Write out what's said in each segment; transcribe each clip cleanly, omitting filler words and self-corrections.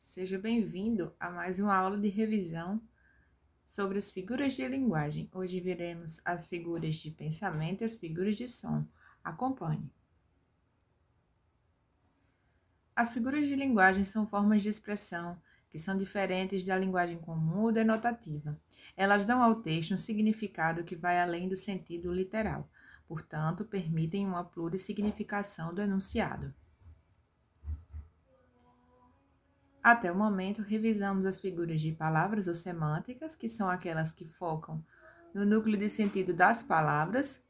seja bem-vindo a mais uma aula de revisão sobre as figuras de linguagem. Hoje veremos as figuras de pensamento e as figuras de som. Acompanhe. As figuras de linguagem são formas de expressão que são diferentes da linguagem comum ou denotativa. Elas dão ao texto um significado que vai além do sentido literal, portanto, permitem uma plurissignificação do enunciado. Até o momento, revisamos as figuras de palavras ou semânticas, que são aquelas que focam no núcleo de sentido das palavras,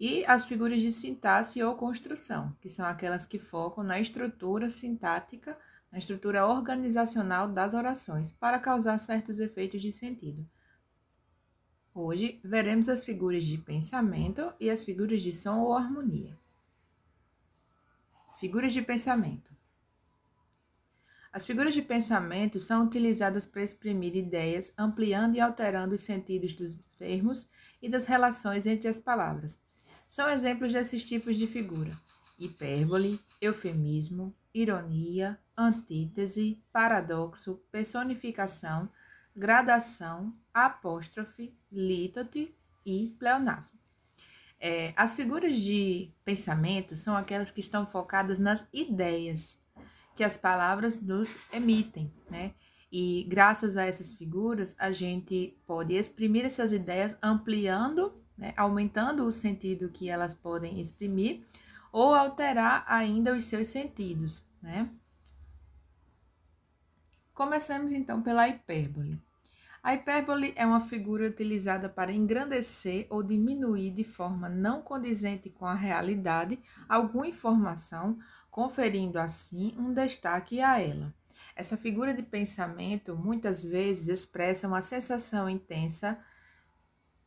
e as figuras de sintaxe ou construção, que são aquelas que focam na estrutura sintática, na estrutura organizacional das orações, para causar certos efeitos de sentido. Hoje, veremos as figuras de pensamento e as figuras de som ou harmonia. Figuras de pensamento. As figuras de pensamento são utilizadas para exprimir ideias, ampliando e alterando os sentidos dos termos e das relações entre as palavras. São exemplos desses tipos de figura: hipérbole, eufemismo, ironia, antítese, paradoxo, personificação, gradação, apóstrofe, lítote e pleonasmo. As figuras de pensamento são aquelas que estão focadas nas ideias que as palavras nos emitem, né? E graças a essas figuras, a gente pode exprimir essas ideias ampliando, né, aumentando o sentido que elas podem exprimir, ou alterar ainda os seus sentidos, né? Começamos então pela hipérbole. A hipérbole é uma figura utilizada para engrandecer ou diminuir de forma não condizente com a realidade alguma informação, conferindo assim um destaque a ela. Essa figura de pensamento muitas vezes expressa uma sensação intensa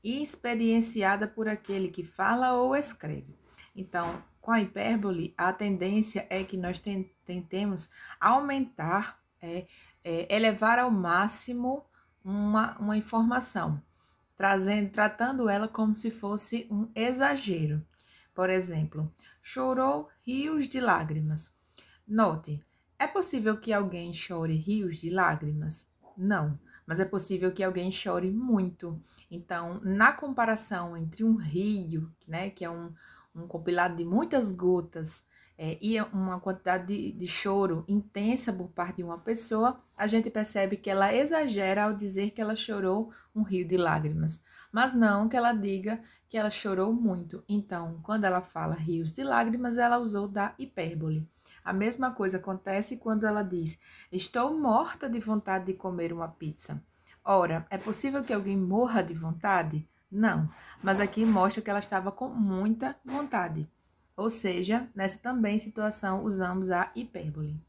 e experienciada por aquele que fala ou escreve. Então, com a hipérbole, a tendência é que nós tentemos aumentar, elevar ao máximo uma informação, tratando ela como se fosse um exagero. Por exemplo, chorou rios de lágrimas. Note, é possível que alguém chore rios de lágrimas? Não, mas é possível que alguém chore muito. Então, na comparação entre um rio, né, que é um compilado de muitas gotas, e uma quantidade de choro intensa por parte de uma pessoa, a gente percebe que ela exagera ao dizer que ela chorou um rio de lágrimas, mas não que ela diga que ela chorou muito. Então, quando ela fala rios de lágrimas, ela usou da hipérbole. A mesma coisa acontece quando ela diz: estou morta de vontade de comer uma pizza. Ora, é possível que alguém morra de vontade? Não, mas aqui mostra que ela estava com muita vontade. Ou seja, nessa também situação usamos a hipérbole.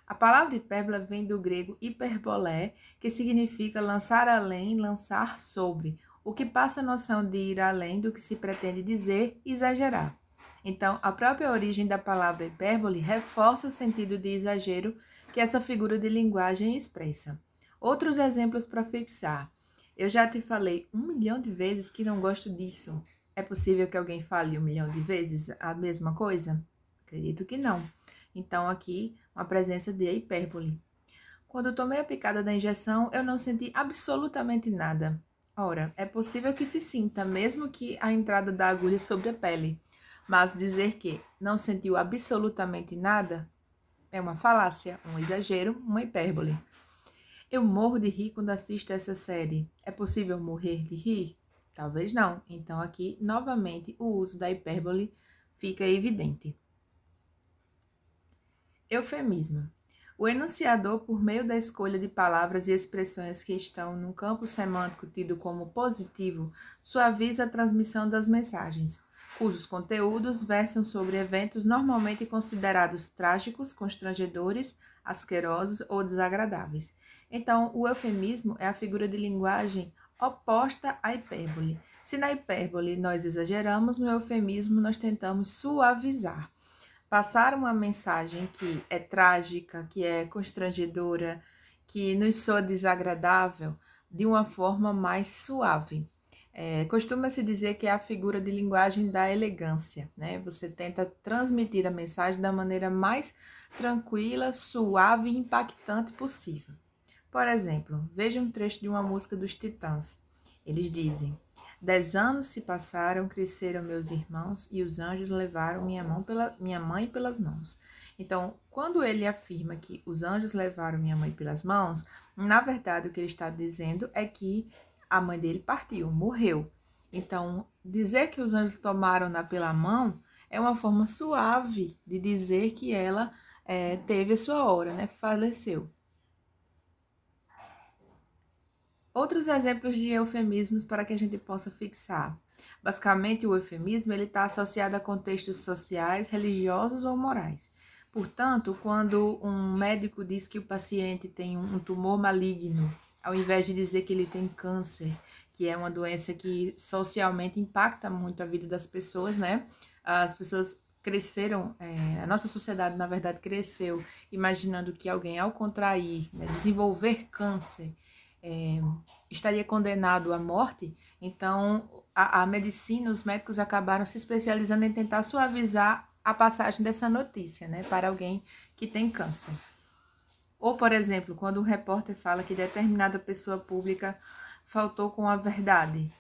A palavra hipérbole vem do grego hiperbolé, que significa lançar além, lançar sobre, o que passa a noção de ir além do que se pretende dizer e exagerar. Então, a própria origem da palavra hipérbole reforça o sentido de exagero que essa figura de linguagem expressa. Outros exemplos para fixar. Eu já te falei 1 milhão de vezes que não gosto disso. É possível que alguém fale 1 milhão de vezes a mesma coisa? Acredito que não. Então, aqui, uma presença de hipérbole. Quando eu tomei a picada da injeção, eu não senti absolutamente nada. Ora, é possível que se sinta, mesmo que a entrada da agulha sobre a pele. Mas dizer que não sentiu absolutamente nada é uma falácia, um exagero, uma hipérbole. Eu morro de rir quando assisto essa série. É possível morrer de rir? Talvez não. Então, aqui, novamente, o uso da hipérbole fica evidente. Eufemismo. O enunciador, por meio da escolha de palavras e expressões que estão no campo semântico tido como positivo, suaviza a transmissão das mensagens, cujos conteúdos versam sobre eventos normalmente considerados trágicos, constrangedores, asquerosos ou desagradáveis. Então, o eufemismo é a figura de linguagem oposta à hipérbole. Se na hipérbole nós exageramos, no eufemismo nós tentamos suavizar. Passar uma mensagem que é trágica, que é constrangedora, que nos soa desagradável, de uma forma mais suave. Costuma-se dizer que é a figura de linguagem da elegância, né? Você tenta transmitir a mensagem da maneira mais tranquila, suave e impactante possível. Por exemplo, veja um trecho de uma música dos Titãs. Eles dizem: 10 anos se passaram, cresceram meus irmãos e os anjos levaram minha mãe pelas mãos. Então, quando ele afirma que os anjos levaram minha mãe pelas mãos, na verdade o que ele está dizendo é que a mãe dele partiu, morreu. Então, dizer que os anjos tomaram-na pela mão é uma forma suave de dizer que ela teve a sua hora, né? Faleceu. Outros exemplos de eufemismos para que a gente possa fixar. Basicamente, o eufemismo está associado a contextos sociais, religiosos ou morais. Portanto, quando um médico diz que o paciente tem um tumor maligno, ao invés de dizer que ele tem câncer, que é uma doença que socialmente impacta muito a vida das pessoas, né? As pessoas cresceram, a nossa sociedade, na verdade, cresceu imaginando que alguém, ao contrair, né, desenvolver câncer, estaria condenado à morte. Então a medicina, os médicos acabaram se especializando em tentar suavizar a passagem dessa notícia, né, para alguém que tem câncer. Ou, por exemplo, quando um repórter fala que determinada pessoa pública faltou com a verdade.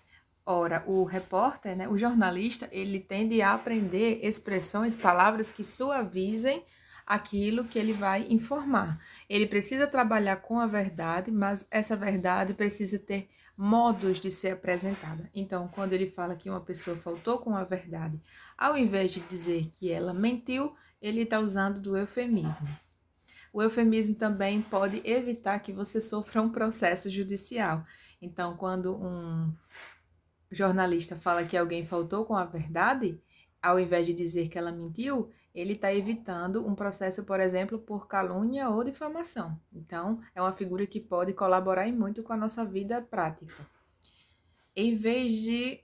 Ora, o repórter, né, o jornalista, ele tende a aprender expressões, palavras que suavizem aquilo que ele vai informar. Ele precisa trabalhar com a verdade, mas essa verdade precisa ter modos de ser apresentada. Então, quando ele fala que uma pessoa faltou com a verdade, ao invés de dizer que ela mentiu, ele está usando do eufemismo. O eufemismo também pode evitar que você sofra um processo judicial. Então, quando um jornalista fala que alguém faltou com a verdade, ao invés de dizer que ela mentiu, ele está evitando um processo, por exemplo, por calúnia ou difamação. Então, é uma figura que pode colaborar muito com a nossa vida prática. Em vez de...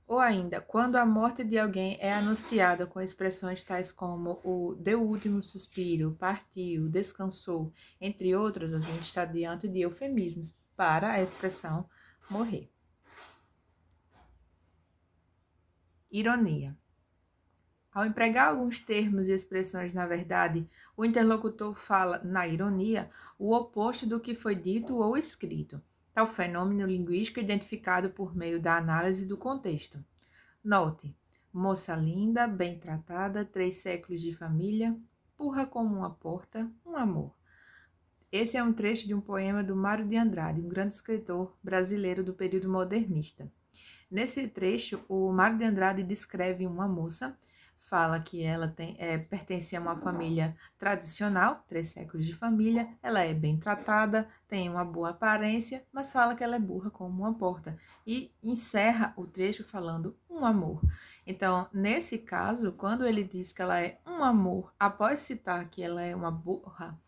Ou ainda, quando a morte de alguém é anunciada com expressões tais como o deu o último suspiro, partiu, descansou, entre outras, a gente está diante de eufemismos para a expressão morrer. Ironia. Ao empregar alguns termos e expressões, na verdade, o interlocutor fala, na ironia, o oposto do que foi dito ou escrito. Tal fenômeno linguístico é identificado por meio da análise do contexto. Note: moça linda, bem tratada, 3 séculos de família, burra como uma porta, um amor. Esse é um trecho de um poema do Mário de Andrade, um grande escritor brasileiro do período modernista. Nesse trecho, o Mário de Andrade descreve uma moça, fala que ela pertence a uma família tradicional, 3 séculos de família, ela é bem tratada, tem uma boa aparência, mas fala que ela é burra como uma porta. E encerra o trecho falando um amor. Então, nesse caso, quando ele diz que ela é um amor, após citar que ela é uma burra,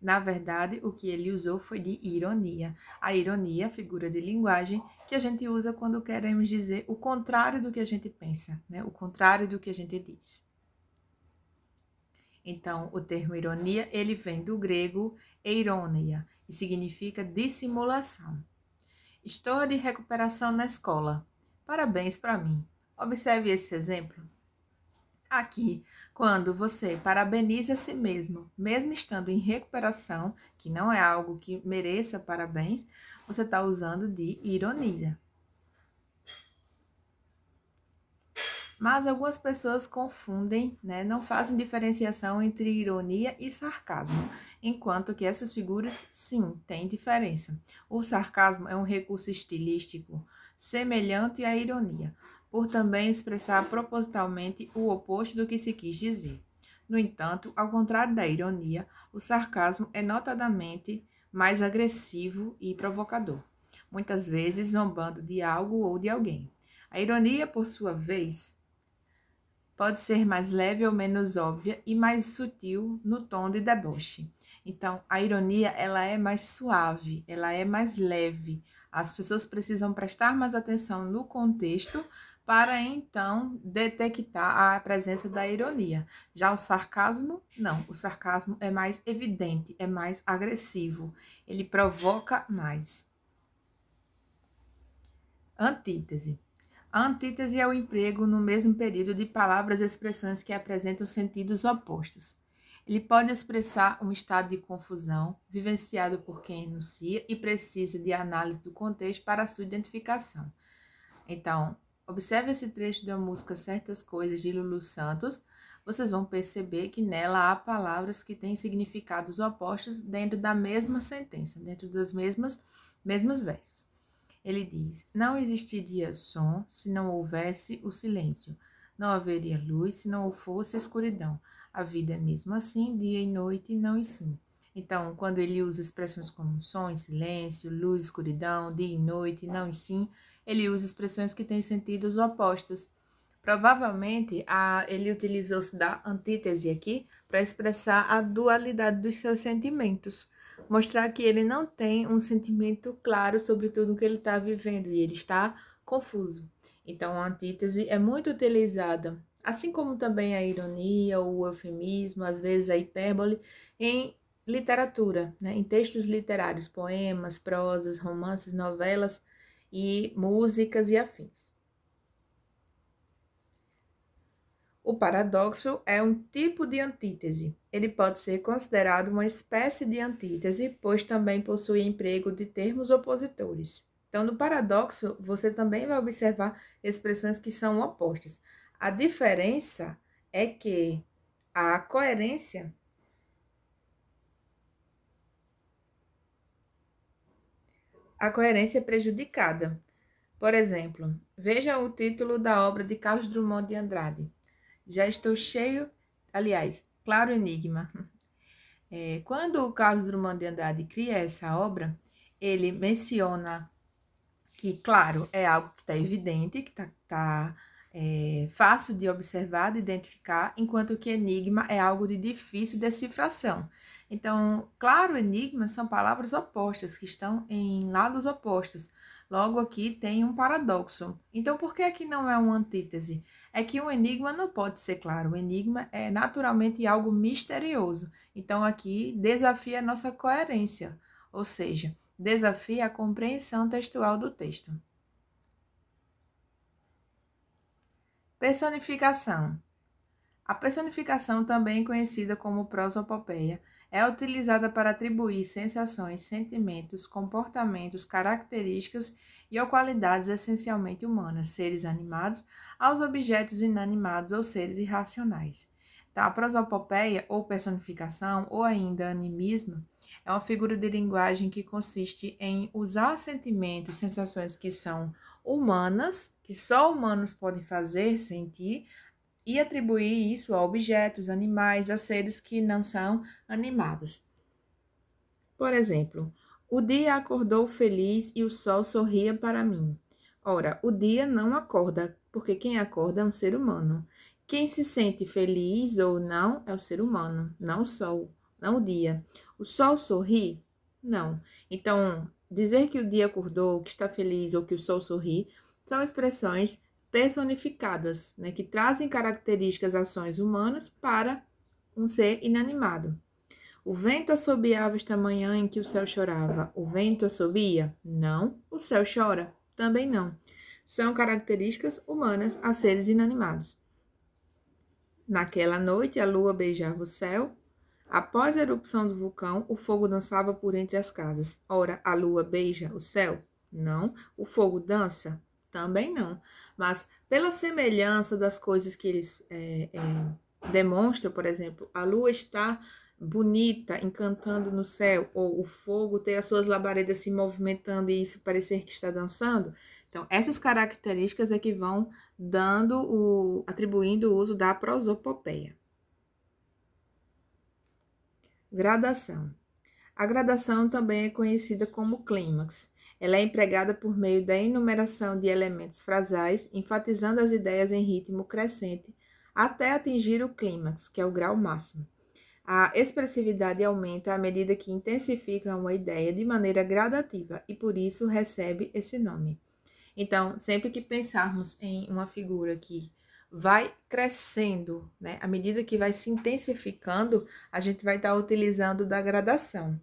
na verdade, o que ele usou foi de ironia. A ironia, figura de linguagem, que a gente usa quando queremos dizer o contrário do que a gente pensa, né? O contrário do que a gente diz. Então, o termo ironia, ele vem do grego eironeia e significa dissimulação. Estou de recuperação na escola. Parabéns para mim. Observe esse exemplo. Aqui, quando você parabeniza a si mesmo, mesmo estando em recuperação, que não é algo que mereça parabéns, você está usando de ironia. Mas algumas pessoas confundem, né, não fazem diferenciação entre ironia e sarcasmo, enquanto que essas figuras, sim, têm diferença. O sarcasmo é um recurso estilístico semelhante à ironia, por também expressar propositalmente o oposto do que se quis dizer. No entanto, ao contrário da ironia, o sarcasmo é notadamente mais agressivo e provocador, muitas vezes zombando de algo ou de alguém. A ironia, por sua vez, pode ser mais leve ou menos óbvia e mais sutil no tom de deboche. Então, a ironia, ela é mais suave, ela é mais leve. As pessoas precisam prestar mais atenção no contexto para então detectar a presença da ironia. Já o sarcasmo, não. O sarcasmo é mais evidente, é mais agressivo. Ele provoca mais. Antítese. A antítese é o emprego no mesmo período de palavras e expressões que apresentam sentidos opostos. Ele pode expressar um estado de confusão vivenciado por quem enuncia e precisa de análise do contexto para a sua identificação. Então, observe esse trecho da música Certas Coisas de Lulu Santos. Vocês vão perceber que nela há palavras que têm significados opostos dentro da mesma sentença, dentro das mesmos versos. Ele diz: não existiria som se não houvesse o silêncio. Não haveria luz se não fosse a escuridão. A vida é mesmo assim, dia e noite, não e sim. Então, quando ele usa expressões como som e silêncio, luz e escuridão, dia e noite, não e sim, ele usa expressões que têm sentidos opostos. Provavelmente, ele utilizou-se da antítese aqui para expressar a dualidade dos seus sentimentos, mostrar que ele não tem um sentimento claro sobre tudo que ele está vivendo e ele está confuso. Então, a antítese é muito utilizada, assim como também a ironia, o eufemismo, às vezes a hipérbole, em literatura, né? Em textos literários, poemas, prosas, romances, novelas e músicas e afins. O paradoxo é um tipo de antítese. Ele pode ser considerado uma espécie de antítese, pois também possui emprego de termos opositores. Então, no paradoxo, você também vai observar expressões que são opostas. A diferença é que a coerência é prejudicada. Por exemplo, veja o título da obra de Carlos Drummond de Andrade. Já estou cheio, aliás, claro enigma. Quando o Carlos Drummond de Andrade cria essa obra, ele menciona que, claro, é algo que está evidente, que está fácil de observar, de identificar, enquanto que enigma é algo de difícil decifração. Então, claro, enigma são palavras opostas, que estão em lados opostos. Logo, aqui tem um paradoxo. Então, por que aqui não é uma antítese? É que um enigma não pode ser claro. O enigma é naturalmente algo misterioso. Então, aqui desafia a nossa coerência, ou seja, desafia a compreensão textual do texto. Personificação. A personificação, também conhecida como prosopopeia, é utilizada para atribuir sensações, sentimentos, comportamentos, características e ou qualidades essencialmente humanas, seres animados, aos objetos inanimados ou seres irracionais. Então, a prosopopeia, ou personificação, ou ainda animismo, é uma figura de linguagem que consiste em usar sentimentos, sensações que são humanas, que só humanos podem fazer, sentir, e atribuir isso a objetos, animais, a seres que não são animados. Por exemplo, o dia acordou feliz e o sol sorria para mim. Ora, o dia não acorda, porque quem acorda é um ser humano. Quem se sente feliz ou não é o ser humano, não o sol, não o dia. O sol sorri? Não. Então, dizer que o dia acordou, que está feliz ou que o sol sorri são expressões personificadas, né, que trazem características, ações humanas para um ser inanimado. O vento assobiava esta manhã em que o céu chorava. O vento assobia? Não. O céu chora? Também não. São características humanas a seres inanimados. Naquela noite, a lua beijava o céu. Após a erupção do vulcão, o fogo dançava por entre as casas. Ora, a lua beija o céu? Não. O fogo dança? Também não. Mas pela semelhança das coisas que eles demonstram, por exemplo, a lua está bonita, encantando no céu, ou o fogo ter as suas labaredas se movimentando e isso parecer que está dançando. Então, essas características é que vão atribuindo o uso da prosopopeia. Gradação. A gradação também é conhecida como clímax. Ela é empregada por meio da enumeração de elementos frasais, enfatizando as ideias em ritmo crescente, até atingir o clímax, que é o grau máximo. A expressividade aumenta à medida que intensifica uma ideia de maneira gradativa e por isso recebe esse nome. Então, sempre que pensarmos em uma figura que vai crescendo, né, à medida que vai se intensificando, a gente vai estar utilizando da gradação.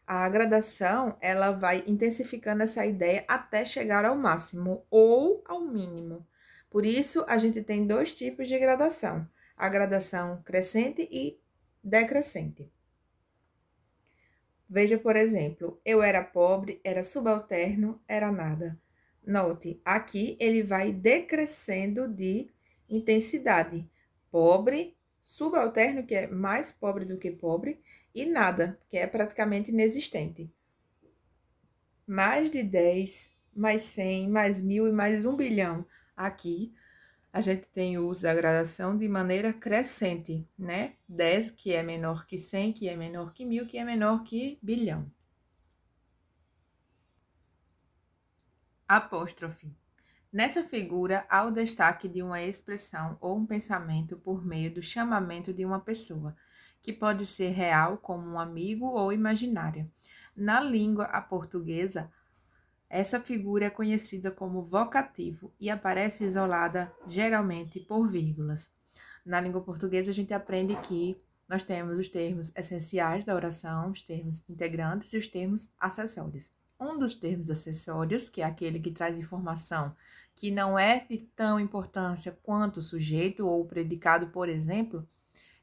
A gradação, ela vai intensificando essa ideia até chegar ao máximo ou ao mínimo. Por isso, a gente tem dois tipos de gradação: a gradação crescente e decrescente. Veja, por exemplo, eu era pobre, era subalterno, era nada. Note, aqui ele vai decrescendo de intensidade. Pobre, subalterno, que é mais pobre do que pobre, e nada, que é praticamente inexistente. Mais de 10, mais 100, mais 1000 e mais 1 bilhão. Aqui a gente tem o uso da gradação de maneira crescente, né? 10, que é menor que 100, que é menor que 1000, que é menor que bilhão. Apóstrofe. Nessa figura, há o destaque de uma expressão ou um pensamento por meio do chamamento de uma pessoa, que pode ser real, como um amigo, ou imaginária. Na língua portuguesa, essa figura é conhecida como vocativo e aparece isolada geralmente por vírgulas. Na língua portuguesa, a gente aprende que nós temos os termos essenciais da oração, os termos integrantes e os termos acessórios. Um dos termos acessórios, que é aquele que traz informação que não é de tão importância quanto o sujeito ou o predicado, por exemplo,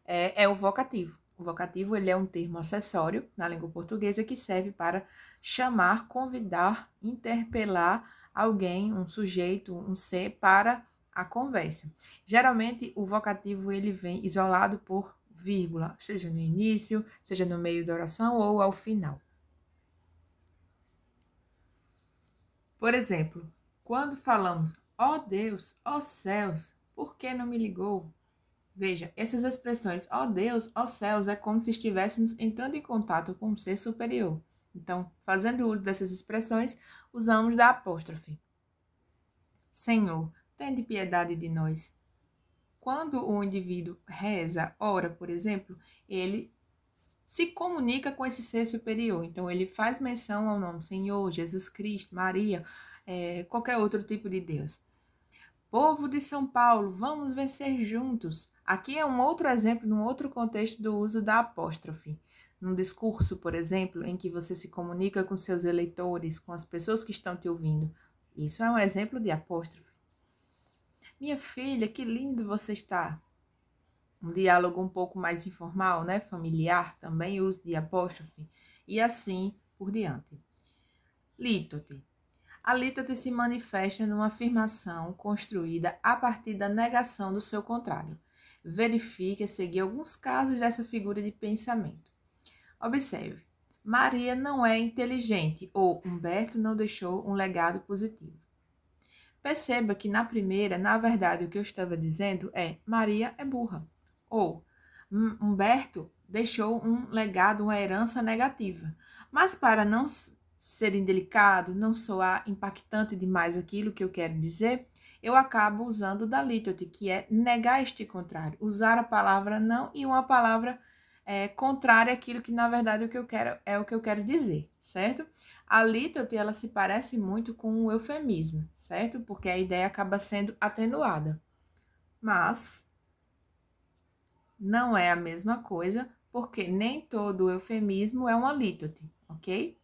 é o vocativo. O vocativo ele é um termo acessório na língua portuguesa que serve para chamar, convidar, interpelar alguém, um sujeito, um ser para a conversa. Geralmente o vocativo ele vem isolado por vírgula, seja no início, seja no meio da oração ou ao final. Por exemplo, quando falamos, ó Deus, ó céus, por que não me ligou? Veja, essas expressões, ó Deus, ó céus, é como se estivéssemos entrando em contato com um ser superior. Então, fazendo uso dessas expressões, usamos da apóstrofe. Senhor, tende piedade de nós. Quando o indivíduo reza, ora, por exemplo, ele se comunica com esse ser superior. Então, ele faz menção ao nome Senhor, Jesus Cristo, Maria, qualquer outro tipo de Deus. Povo de São Paulo, vamos vencer juntos. Aqui é um outro exemplo, num outro contexto do uso da apóstrofe. Num discurso, por exemplo, em que você se comunica com seus eleitores, com as pessoas que estão te ouvindo. Isso é um exemplo de apóstrofe. Minha filha, que lindo você está. Um diálogo um pouco mais informal, né? Familiar, também uso de apóstrofe. E assim por diante. Lítote. A lítote se manifesta numa afirmação construída a partir da negação do seu contrário. Verifique a seguir alguns casos dessa figura de pensamento. Observe, Maria não é inteligente ou Humberto não deixou um legado positivo. Perceba que na primeira, na verdade, o que eu estava dizendo é Maria é burra ou Humberto deixou um legado, uma herança negativa. Mas para não ser indelicado, não soar impactante demais aquilo que eu quero dizer, eu acabo usando da lítote, que é negar este contrário, usar a palavra não e uma palavra contrária àquilo que, na verdade, o que eu quero dizer, certo? A lítote, ela se parece muito com o eufemismo, certo? Porque a ideia acaba sendo atenuada. Mas não é a mesma coisa, porque nem todo eufemismo é uma lítote, ok?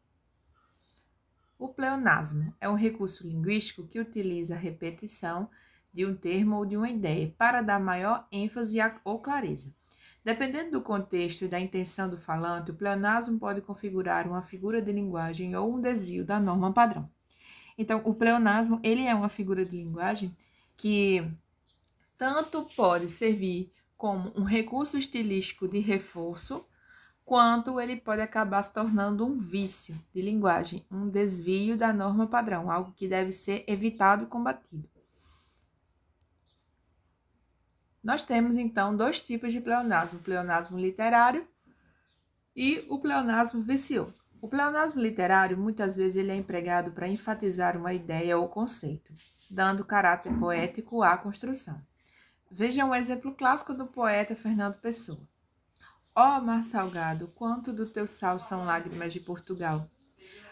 O pleonasmo é um recurso linguístico que utiliza a repetição de um termo ou de uma ideia para dar maior ênfase ou clareza. Dependendo do contexto e da intenção do falante, o pleonasmo pode configurar uma figura de linguagem ou um desvio da norma padrão. Então, o pleonasmo, ele é uma figura de linguagem que tanto pode servir como um recurso estilístico de reforço, quanto ele pode acabar se tornando um vício de linguagem, um desvio da norma padrão, algo que deve ser evitado e combatido. Nós temos, então, dois tipos de pleonasmo, o pleonasmo literário e o pleonasmo vicioso. O pleonasmo literário, muitas vezes, ele é empregado para enfatizar uma ideia ou conceito, dando caráter poético à construção. Veja um exemplo clássico do poeta Fernando Pessoa. Ó mar salgado, quanto do teu sal são lágrimas de Portugal.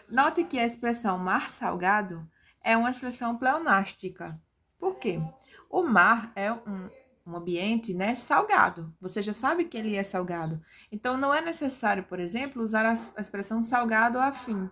Note que a expressão mar salgado é uma expressão pleonástica. Por quê? O mar é um ambiente, né, salgado. Você já sabe que ele é salgado. Então, não é necessário, por exemplo, usar a expressão salgado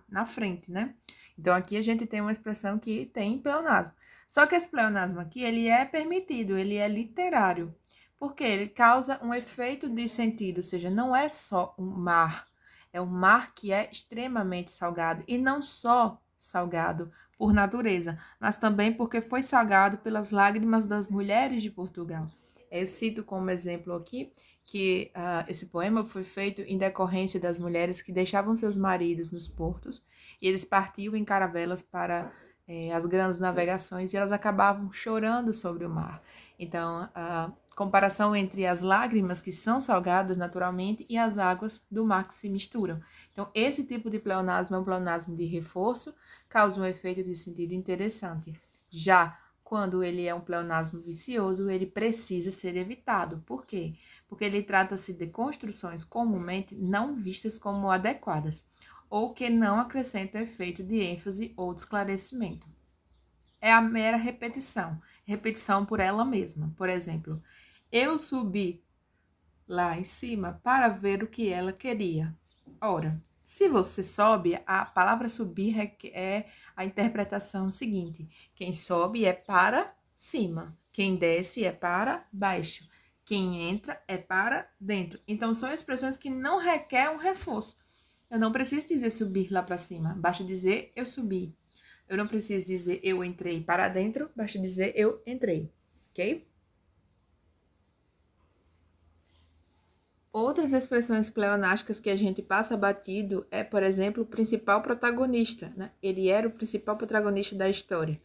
na frente, né? Então, aqui a gente tem uma expressão que tem pleonasmo. Só que esse pleonasmo aqui, ele é permitido, ele é literário. porque ele causa um efeito de sentido, ou seja, não é só um mar, é um mar que é extremamente salgado, e não só salgado por natureza, mas também porque foi salgado pelas lágrimas das mulheres de Portugal. Eu cito como exemplo aqui que esse poema foi feito em decorrência das mulheres que deixavam seus maridos nos portos e eles partiam em caravelas para as grandes navegações e elas acabavam chorando sobre o mar. Então, a comparação entre as lágrimas que são salgadas naturalmente e as águas do mar que se misturam. Então, esse tipo de pleonasmo é um pleonasmo de reforço, causa um efeito de sentido interessante. Já quando ele é um pleonasmo vicioso, ele precisa ser evitado. Por quê? Porque ele trata-se de construções comumente não vistas como adequadas, ou que não acrescentam efeito de ênfase ou de esclarecimento. É a mera repetição, repetição por ela mesma. Por exemplo, eu subi lá em cima para ver o que ela queria. Ora, se você sobe, a palavra subir é a interpretação seguinte: quem sobe é para cima, quem desce é para baixo, quem entra é para dentro. Então, são expressões que não requerem um reforço. Eu não preciso dizer subir lá para cima, basta dizer eu subi. Eu não preciso dizer eu entrei para dentro, basta dizer eu entrei, ok? Outras expressões pleonásticas que a gente passa batido é, por exemplo, o principal protagonista, né? Ele era o principal protagonista da história.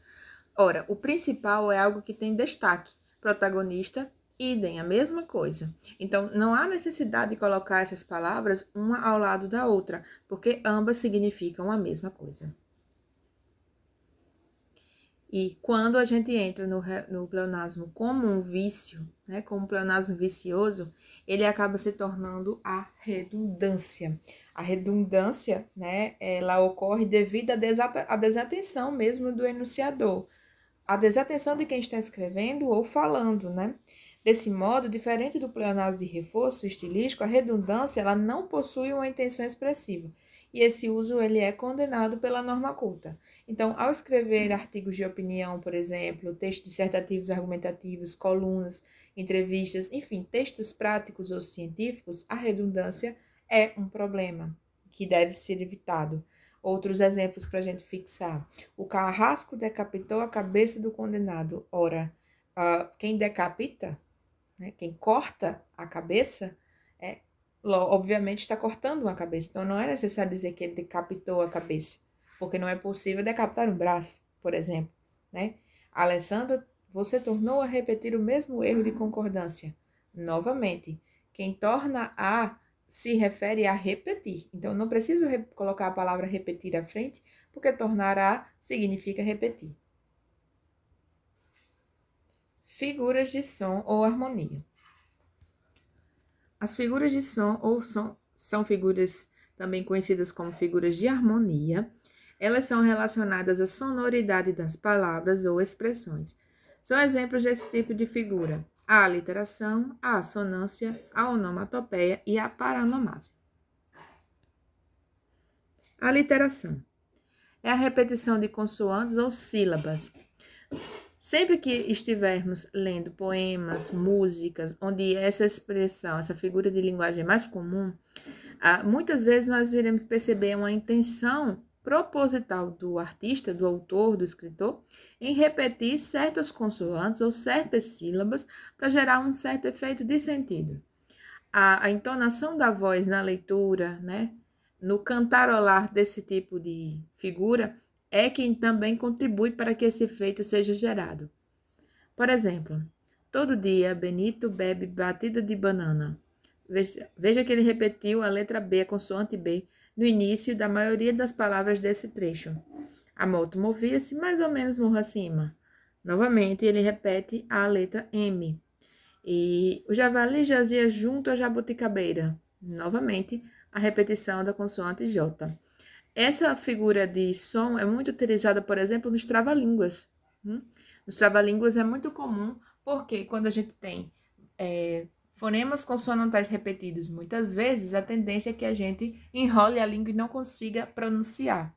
Ora, o principal é algo que tem destaque. Protagonista, idem, a mesma coisa. Então, não há necessidade de colocar essas palavras uma ao lado da outra, porque ambas significam a mesma coisa. E quando a gente entra no pleonasmo como um vício, né, como um pleonasmo vicioso, ele acaba se tornando a redundância. A redundância, né, ela ocorre devido à desatenção mesmo do enunciador, a desatenção de quem está escrevendo ou falando, né? Desse modo, diferente do pleonasmo de reforço estilístico, a redundância ela não possui uma intenção expressiva. E esse uso ele é condenado pela norma culta. Então, ao escrever artigos de opinião, por exemplo, textos dissertativos argumentativos, colunas, entrevistas, enfim, textos práticos ou científicos, a redundância é um problema que deve ser evitado. Outros exemplos para a gente fixar. O carrasco decapitou a cabeça do condenado. Ora, quem decapita, né, quem corta a cabeça, obviamente está cortando uma cabeça. Então, não é necessário dizer que ele decapitou a cabeça, porque não é possível decapitar um braço, por exemplo, né? Alessandro, você tornou a repetir o mesmo erro de concordância. Novamente, quem torna a se refere a repetir. Então, não preciso colocar a palavra repetir à frente, porque tornar a significa repetir. Figuras de som ou harmonia. As figuras de som ou são figuras também conhecidas como figuras de harmonia. Elas são relacionadas à sonoridade das palavras ou expressões. São exemplos desse tipo de figura: a aliteração, a assonância, a onomatopeia e a paronomásia. A aliteração é a repetição de consoantes ou sílabas. Sempre que estivermos lendo poemas, músicas, onde essa expressão, essa figura de linguagem é mais comum, muitas vezes nós iremos perceber uma intenção proposital do artista, do autor, do escritor, em repetir certas consoantes ou certas sílabas para gerar um certo efeito de sentido. A entonação da voz na leitura, né, no cantarolar desse tipo de figura, é quem também contribui para que esse efeito seja gerado. Por exemplo, todo dia Benito bebe batida de banana. Veja que ele repetiu a letra B, a consoante B, no início da maioria das palavras desse trecho. A moto movia-se mais ou menos morro acima. Novamente, ele repete a letra M. E o javali jazia junto à jabuticabeira. Novamente, a repetição da consoante J. Essa figura de som é muito utilizada, por exemplo, nos trava-línguas. Nos trava-línguas é muito comum, porque quando a gente tem fonemas consonantais repetidos muitas vezes, a tendência é que a gente enrole a língua e não consiga pronunciar.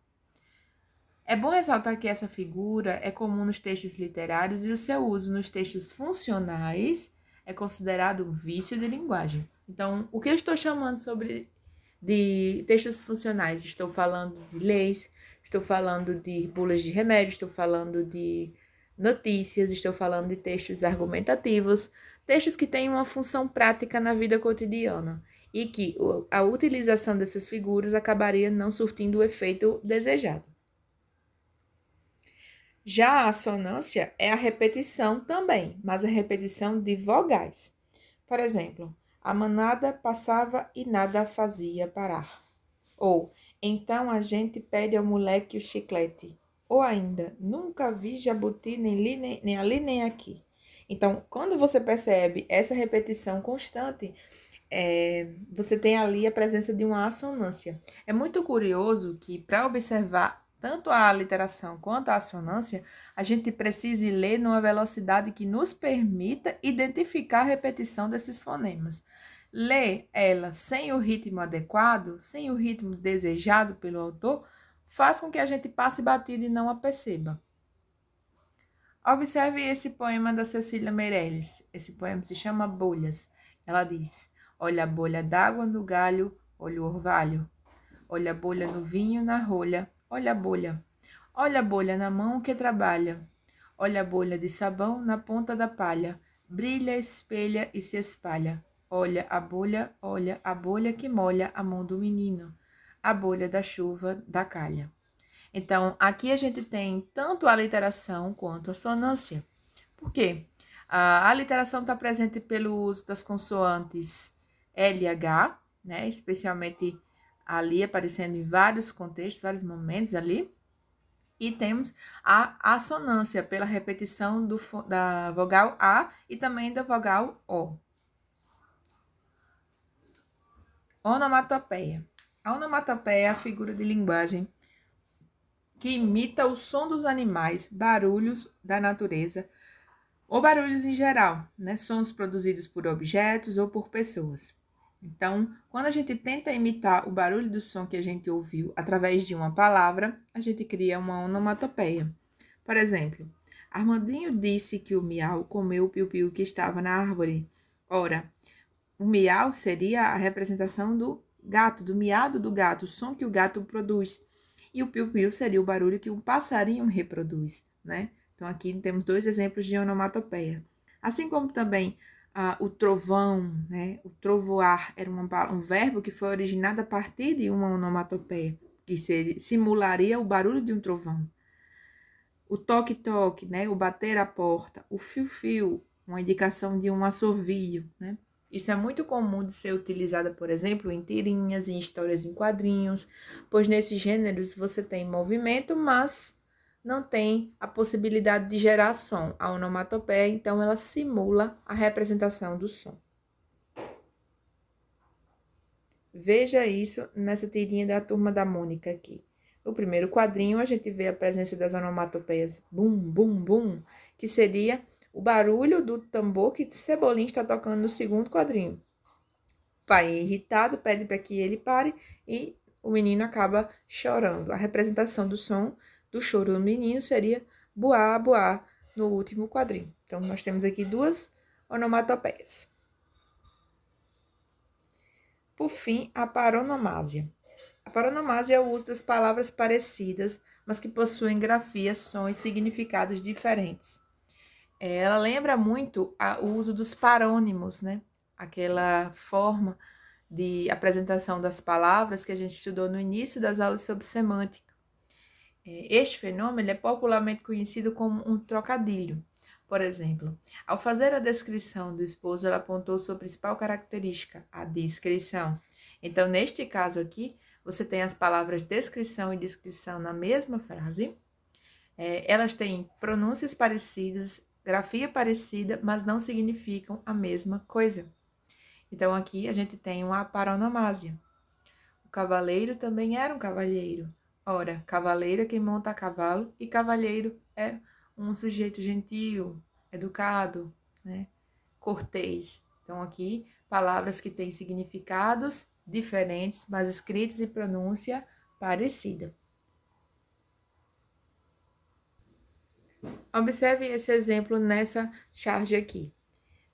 É bom ressaltar que essa figura é comum nos textos literários e o seu uso nos textos funcionais é considerado um vício de linguagem. Então, o que eu estou chamando de textos funcionais? Estou falando de leis, estou falando de bulas de remédio, estou falando de notícias, estou falando de textos argumentativos, textos que têm uma função prática na vida cotidiana e que a utilização dessas figuras acabaria não surtindo o efeito desejado. Já a assonância é a repetição também, mas a repetição de vogais. Por exemplo, a manada passava e nada fazia parar. Ou, então a gente pede ao moleque o chiclete. Ou ainda, nunca vi jabuti nem ali nem aqui. Então, quando você percebe essa repetição constante, você tem ali a presença de uma assonância. É muito curioso que, para observar tanto a aliteração quanto a assonância, a gente precise ler numa velocidade que nos permita identificar a repetição desses fonemas. Ler ela sem o ritmo adequado, sem o ritmo desejado pelo autor, faz com que a gente passe batido e não a perceba. Observe esse poema da Cecília Meirelles. Esse poema se chama Bolhas. Ela diz: olha a bolha d'água no galho, olha o orvalho. Olha a bolha no vinho, na rolha, olha a bolha. Olha a bolha na mão que trabalha. Olha a bolha de sabão na ponta da palha. Brilha, espelha e se espalha. Olha a bolha que molha a mão do menino. A bolha da chuva da calha. Então, aqui a gente tem tanto a literação quanto a sonância. Por quê? A literação está presente pelo uso das consoantes L e H, né? Especialmente ali aparecendo em vários contextos, vários momentos ali. E temos a assonância pela repetição da vogal A e também da vogal O. Onomatopeia. A onomatopeia é a figura de linguagem que imita o som dos animais, barulhos da natureza, ou barulhos em geral, né? Sons produzidos por objetos ou por pessoas. Então, quando a gente tenta imitar o barulho do som que a gente ouviu através de uma palavra, a gente cria uma onomatopeia. Por exemplo, Armandinho disse que o miau comeu o piu-piu que estava na árvore. Ora, o miau seria a representação do gato, do miado do gato, o som que o gato produz. E o piu-piu seria o barulho que um passarinho reproduz, né? Então, aqui temos dois exemplos de onomatopeia. Assim como também o trovão, né? O trovoar era um verbo que foi originado a partir de uma onomatopeia, que simularia o barulho de um trovão. O toque-toque, né? O bater a porta. O fio-fio, uma indicação de um assovio, né? Isso é muito comum de ser utilizada, por exemplo, em tirinhas, em histórias em quadrinhos, pois nesses gêneros você tem movimento, mas não tem a possibilidade de gerar som. A onomatopeia, então, ela simula a representação do som. Veja isso nessa tirinha da Turma da Mônica aqui. No primeiro quadrinho, a gente vê a presença das onomatopeias bum, bum, bum, que seria o barulho do tambor que Cebolinha está tocando no segundo quadrinho. O pai, irritado, pede para que ele pare e o menino acaba chorando. A representação do som do choro do menino seria boá, boá, no último quadrinho. Então, nós temos aqui duas onomatopeias. Por fim, a paronomásia. A paronomásia é o uso das palavras parecidas, mas que possuem grafias, sons e significados diferentes. Ela lembra muito o uso dos parônimos, né? Aquela forma de apresentação das palavras que a gente estudou no início das aulas sobre semântica. Este fenômeno é popularmente conhecido como um trocadilho. Por exemplo, ao fazer a descrição do esposo, ela apontou sua principal característica, a descrição. Então, neste caso aqui, você tem as palavras descrição e descrição na mesma frase. Elas têm pronúncias parecidas, grafia parecida, mas não significam a mesma coisa. Então, aqui a gente tem uma paronomásia. O cavaleiro também era um cavalheiro. Ora, cavaleiro é quem monta a cavalo e cavalheiro é um sujeito gentil, educado, né? Cortês. Então, aqui, palavras que têm significados diferentes, mas escritas e pronúncia parecida. Observe esse exemplo nessa charge aqui.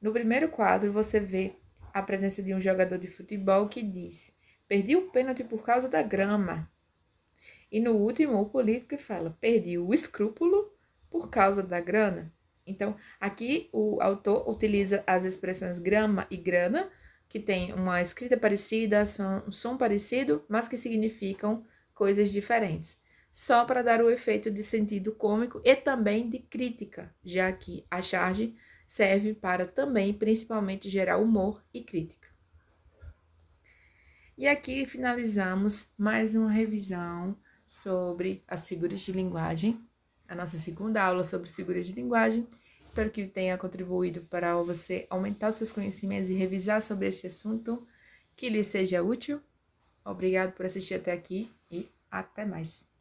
No primeiro quadro, você vê a presença de um jogador de futebol que diz: perdi o pênalti por causa da grama. E no último, o político que fala: perdi o escrúpulo por causa da grana. Então, aqui o autor utiliza as expressões grama e grana, que tem uma escrita parecida, um som parecido, mas que significam coisas diferentes, só para dar o efeito de sentido cômico e também de crítica, já que a charge serve para também, principalmente, gerar humor e crítica. E aqui finalizamos mais uma revisão sobre as figuras de linguagem, a nossa segunda aula sobre figuras de linguagem. Espero que tenha contribuído para você aumentar os seus conhecimentos e revisar sobre esse assunto, que lhe seja útil. Obrigado por assistir até aqui e até mais.